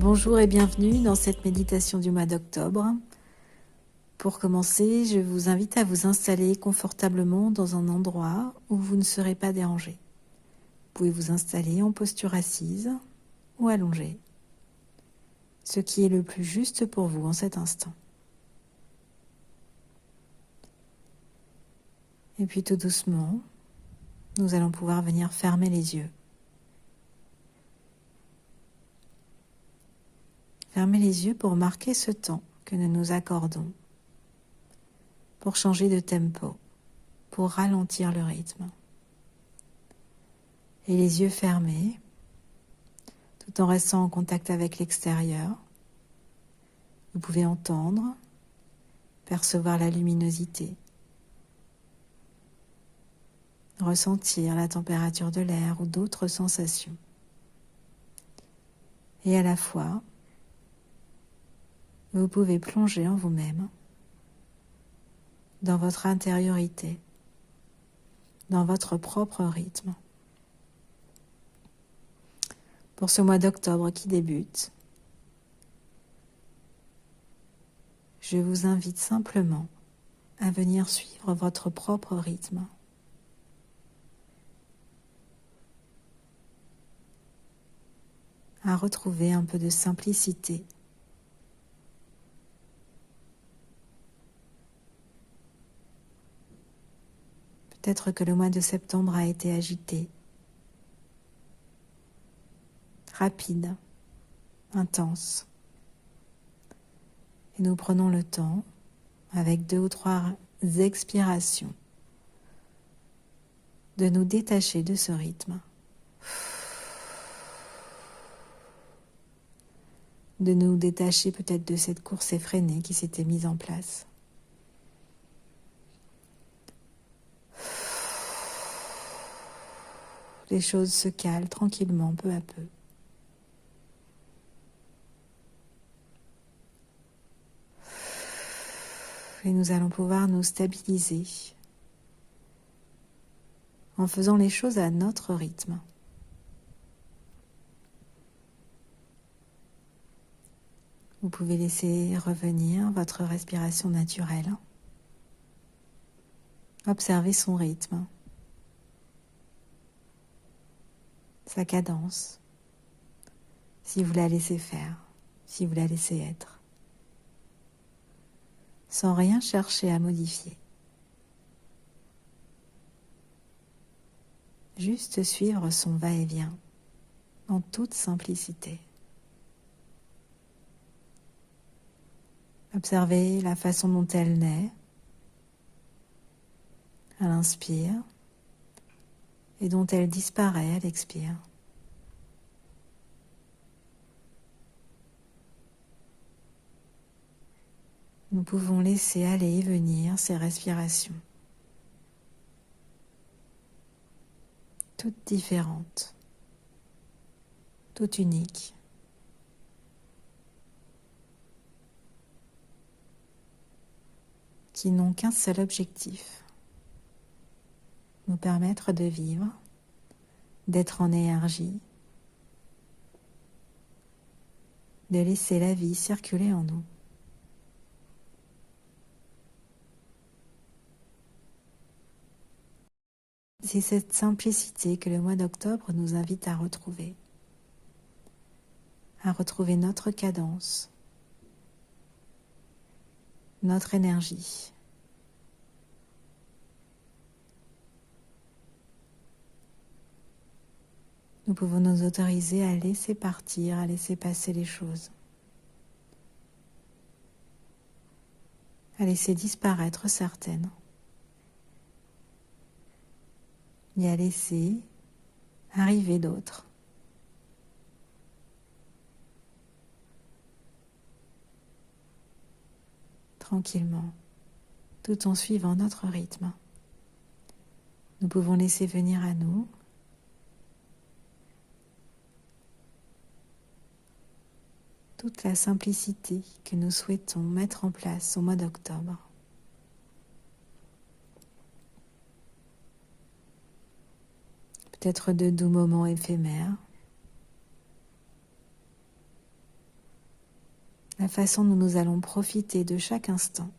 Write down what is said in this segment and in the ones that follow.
Bonjour et bienvenue dans cette méditation du mois d'octobre. Pour commencer, je vous invite à vous installer confortablement dans un endroit où vous ne serez pas dérangé. Vous pouvez vous installer en posture assise ou allongée, ce qui est le plus juste pour vous en cet instant. Et puis tout doucement, nous allons pouvoir venir fermer les yeux. Fermez les yeux pour marquer ce temps que nous nous accordons, pour changer de tempo, pour ralentir le rythme. Et les yeux fermés, tout en restant en contact avec l'extérieur, vous pouvez entendre, percevoir la luminosité, ressentir la température de l'air ou d'autres sensations. Et à la fois, vous pouvez plonger en vous-même, dans votre intériorité, dans votre propre rythme. Pour ce mois d'octobre qui débute, je vous invite simplement à venir suivre votre propre rythme. À retrouver un peu de simplicité. Peut-être que le mois de septembre a été agité, rapide, intense. Et nous prenons le temps, avec 2 ou 3 expirations, de nous détacher de ce rythme. De nous détacher peut-être de cette course effrénée qui s'était mise en place. Les choses se calent tranquillement, peu à peu. Et nous allons pouvoir nous stabiliser en faisant les choses à notre rythme. Vous pouvez laisser revenir votre respiration naturelle. Observez son rythme, sa cadence, si vous la laissez faire, si vous la laissez être, sans rien chercher à modifier. Juste suivre son va-et-vient, en toute simplicité. Observez la façon dont elle naît, à l'inspire, et dont elle disparaît à l'expire. Nous pouvons laisser aller et venir ces respirations, toutes différentes, toutes uniques. Qui n'ont qu'un seul objectif, nous permettre de vivre, d'être en énergie, de laisser la vie circuler en nous. C'est cette simplicité que le mois d'octobre nous invite à retrouver notre cadence, notre énergie. Nous pouvons nous autoriser à laisser partir, à laisser passer les choses, à laisser disparaître certaines, et à laisser arriver d'autres. Tranquillement, tout en suivant notre rythme. Nous pouvons laisser venir à nous toute la simplicité que nous souhaitons mettre en place au mois d'octobre. Peut-être de doux moments éphémères, la façon dont nous allons profiter de chaque instant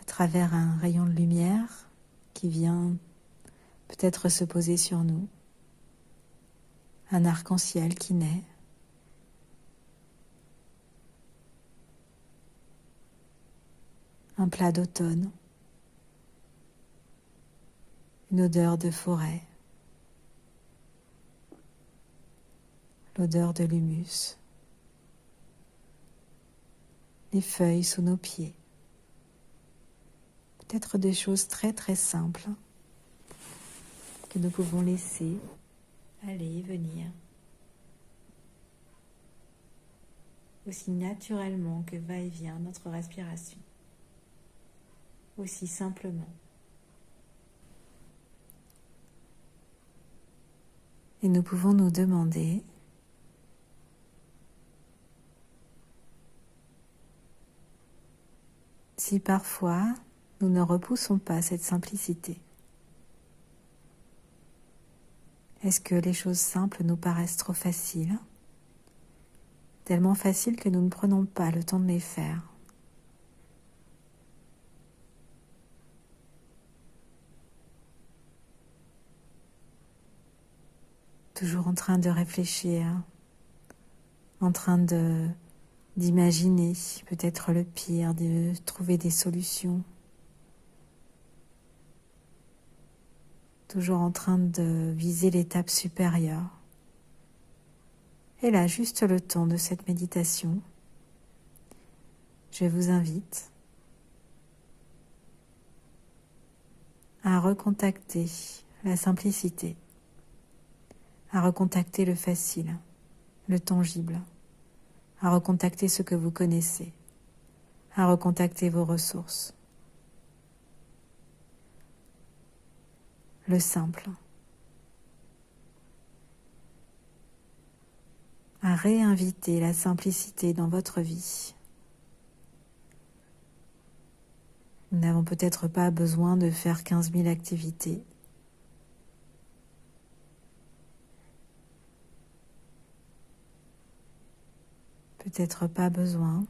à travers un rayon de lumière qui vient peut-être se poser sur nous, un arc-en-ciel qui naît, un plat d'automne, une odeur de forêt, l'odeur de l'humus, les feuilles sous nos pieds. Peut-être des choses très très simples que nous pouvons laisser aller et venir aussi naturellement que va et vient notre respiration, aussi simplement. Et nous pouvons nous demander si parfois nous ne repoussons pas cette simplicité. Est-ce que les choses simples nous paraissent trop faciles? Tellement faciles que nous ne prenons pas le temps de les faire. Toujours en train de réfléchir, en train d'imaginer peut-être le pire, de trouver des solutions. Toujours en train de viser l'étape supérieure. Et là, juste le temps de cette méditation, je vous invite à recontacter la simplicité, à recontacter le facile, le tangible, à recontacter ce que vous connaissez, à recontacter vos ressources. Le simple. À réinviter la simplicité dans votre vie. Nous n'avons peut-être pas besoin de faire 15 000 activités. Peut-être pas besoin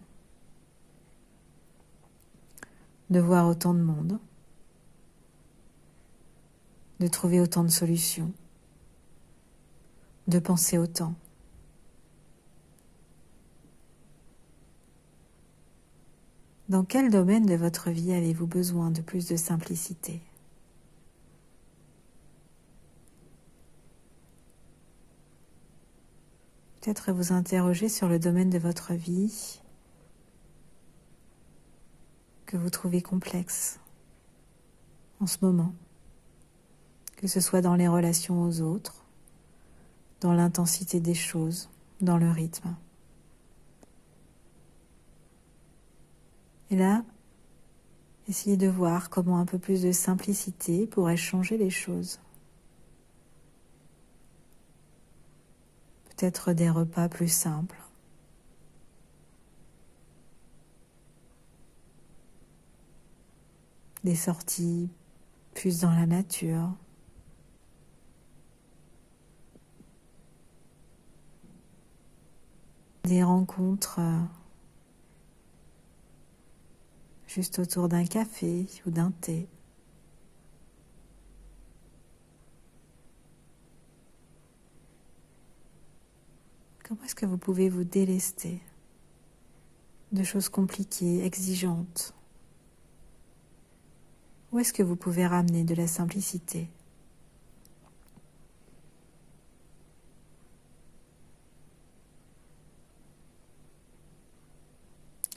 de voir autant de monde, de trouver autant de solutions, de penser autant. Dans quel domaine de votre vie avez-vous besoin de plus de simplicité ? Peut-être vous interroger sur le domaine de votre vie que vous trouvez complexe en ce moment, que ce soit dans les relations aux autres, dans l'intensité des choses, dans le rythme. Et là, essayez de voir comment un peu plus de simplicité pourrait changer les choses. Peut-être des repas plus simples. Des sorties plus dans la nature. Des rencontres juste autour d'un café ou d'un thé. Comment est-ce que vous pouvez vous délester de choses compliquées, exigeantes? Où est-ce que vous pouvez ramener de la simplicité?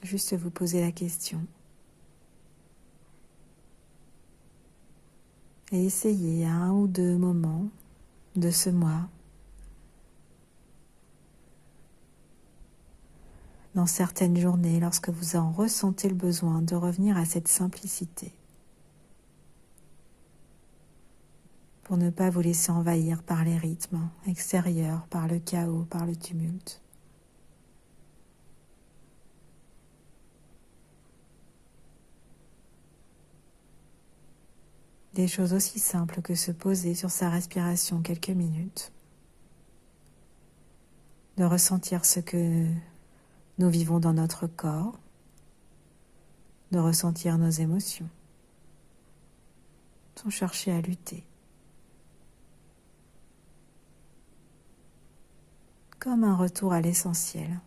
Juste vous poser la question. Et essayez à un ou deux moments de ce mois, dans certaines journées, lorsque vous en ressentez le besoin, de revenir à cette simplicité. Pour ne pas vous laisser envahir par les rythmes extérieurs, par le chaos, par le tumulte. Des choses aussi simples que se poser sur sa respiration quelques minutes. de ressentir ce que nous vivons dans notre corps, de ressentir nos émotions, sans chercher à lutter. Comme un retour à l'essentiel.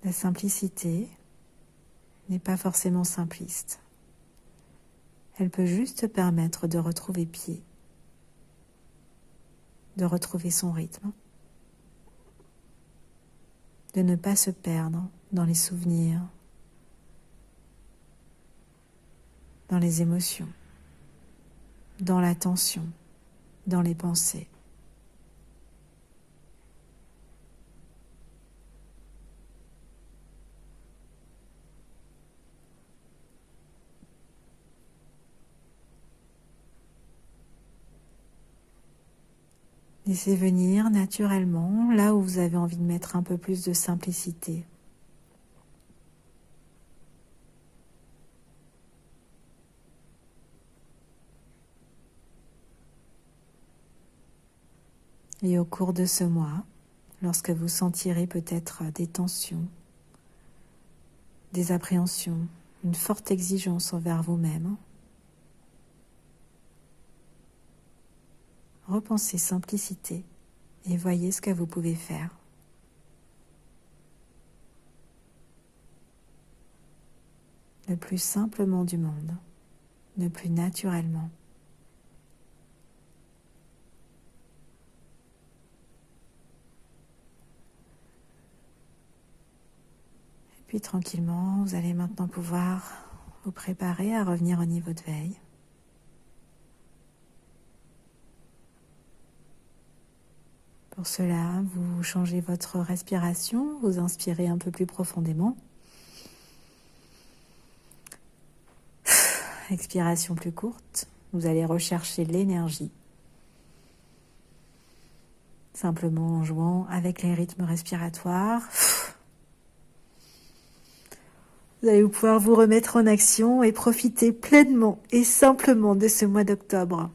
La simplicité n'est pas forcément simpliste. Elle peut juste permettre de retrouver pied, de retrouver son rythme, de ne pas se perdre dans les souvenirs, dans les émotions, dans l'attention, dans les pensées. Laissez venir naturellement là où vous avez envie de mettre un peu plus de simplicité. Et au cours de ce mois, lorsque vous sentirez peut-être des tensions, des appréhensions, une forte exigence envers vous-même, repensez simplicité et voyez ce que vous pouvez faire. Le plus simplement du monde, le plus naturellement. Et puis tranquillement, vous allez maintenant pouvoir vous préparer à revenir au niveau de veille. Pour cela, vous changez votre respiration, vous inspirez un peu plus profondément. Expiration plus courte, vous allez rechercher l'énergie. Simplement en jouant avec les rythmes respiratoires. Vous allez pouvoir vous remettre en action et profiter pleinement et simplement de ce mois d'octobre.